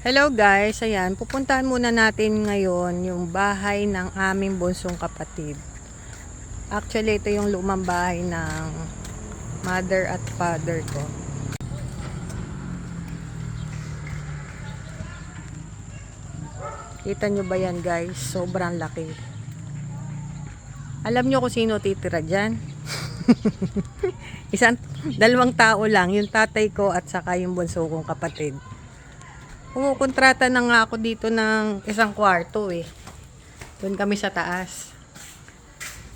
Hello guys, ayan, pupuntahan muna natin ngayon yung bahay ng aming bunsong kapatid. Actually, ito yung lumang bahay ng mother at father ko. Kita nyo ba yan guys? Sobrang laki. Alam nyo kung sino titira dyan? Dalawang tao lang, yung tatay ko at saka yung bunso kong kapatid. Kumukontrata na nga ako dito ng isang kwarto eh. Doon kami sa taas.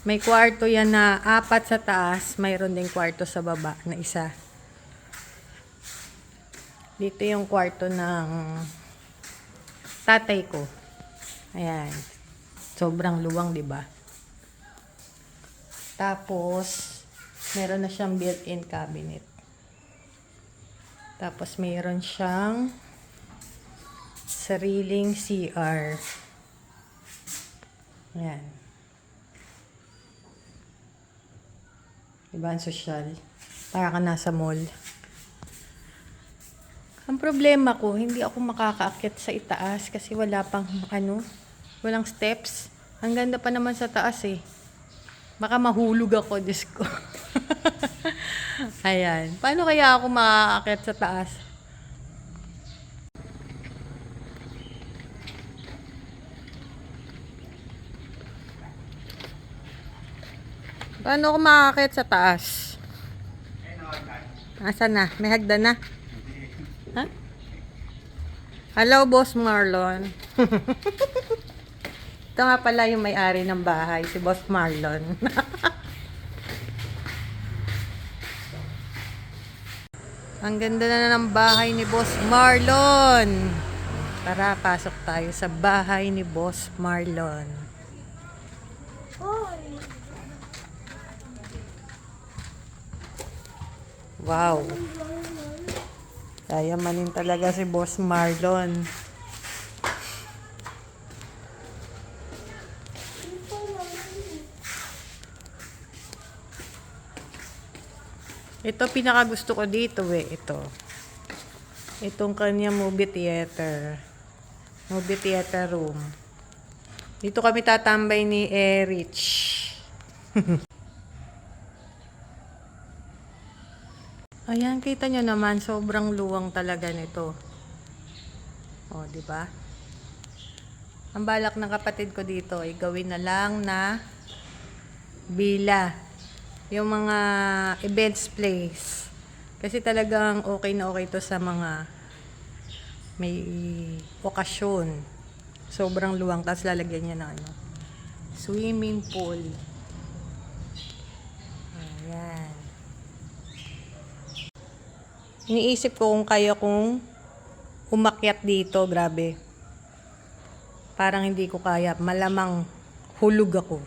May kwarto yan na 4 sa taas. Mayroon din kwarto sa baba na isa. Dito yung kwarto ng tatay ko. Ayan. Sobrang luwang, di ba? Tapos, meron na siyang built-in cabinet. Tapos, meron siyang sariling CR. Ayan. Diba ang sosyal? Para ka nasa mall. Ang problema ko, hindi ako makakaakyat sa itaas kasi wala pang walang steps. Ang ganda pa naman sa taas eh. Baka mahulog ako, Diyos ko. Ayan. Paano kaya ako makakaakyat sa taas? Paano ako makakakit sa taas? Asan na? May hagdan na? Ha? Hello, Boss Marlon. Ito nga pala yung may-ari ng bahay, si Boss Marlon. Ang ganda na ng bahay ni Boss Marlon. Tara, pasok tayo sa bahay ni Boss Marlon. Wow. Yayamanin talaga si Boss Marlon. Ito pinakagusto ko dito ito. Itong kanya movie theater. Movie theater room. Dito kami tatambay ni Erich. Ayan, kita nyo naman, sobrang luwang talaga nito. O, di ba? Ang balak ng kapatid ko dito ay gawin na lang na villa. Yung mga events place. Kasi talagang okay na okay to sa mga may okasyon. Sobrang luwang, tapos lalagyan niya ng swimming pool. Ayan. Iniisip ko kung kaya kong umakyat dito, grabe. Parang hindi ko kaya, malamang hulog ako.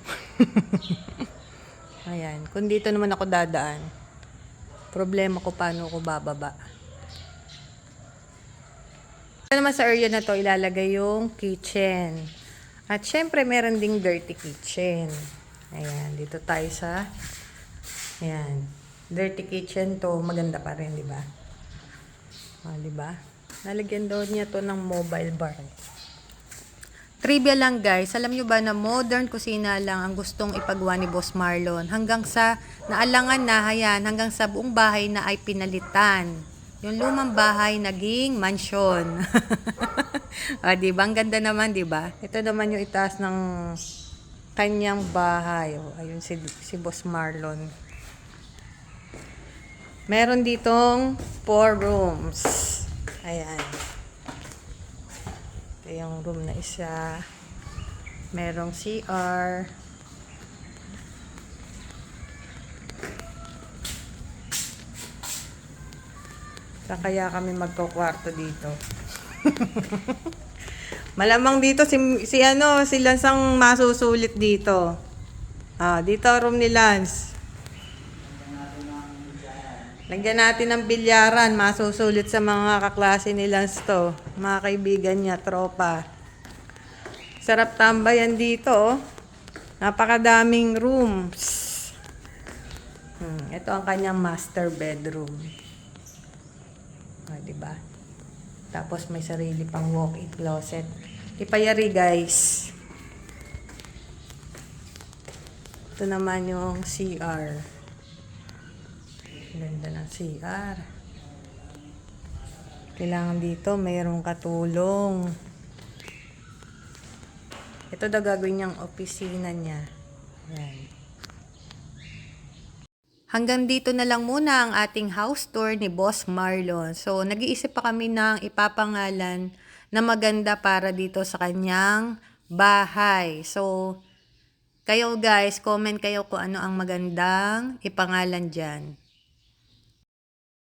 Ayan, kung dito naman ako dadaan, problema ko paano ako bababa. Ito naman sa area na to, ilalagay yung kitchen. At syempre, meron ding dirty kitchen. Ayan, dito tayo sa, ayan, dirty kitchen to, maganda pa rin, di ba? Diba? Nalagyan daw niya to ng mobile bar. Trivia lang guys, alam nyo ba na modern kusina lang ang gustong ipagawa ni Boss Marlon? Hanggang sa naalangan na, ayan, hanggang sa buong bahay na ay pinalitan. Yung lumang bahay naging mansion. Diba? Ang ganda naman, diba? Ito naman yung itaas ng kanyang bahay. Ayun si Boss Marlon. Meron ditong 4 rooms. Ayan. Ito yung room na isa. Merong CR. Kaya kami magkukwarto dito. Malamang dito si Lance ang masusulit dito. Dito room ni Lance. Lagyan natin ng bilyaran, masusulit sa mga kaklase ni Lance to. Mga kaibigan niya, tropa. Sarap tambayan dito, oh. Napakadaming rooms. Ito ang kanyang master bedroom. Diba? Tapos may sarili pang walk-in closet. Ipayari guys. Ito naman yung CR. Ganda ng CR. Kailangan dito mayroong katulong. Ito daw gagawin niyang opisina niya. Ayan. Hanggang dito na lang muna ang ating house tour ni Boss Marlon. So, nag-iisip pa kami ng ipapangalan na maganda para dito sa kanyang bahay. So, kayo guys, comment kayo kung ano ang magandang ipangalan dyan.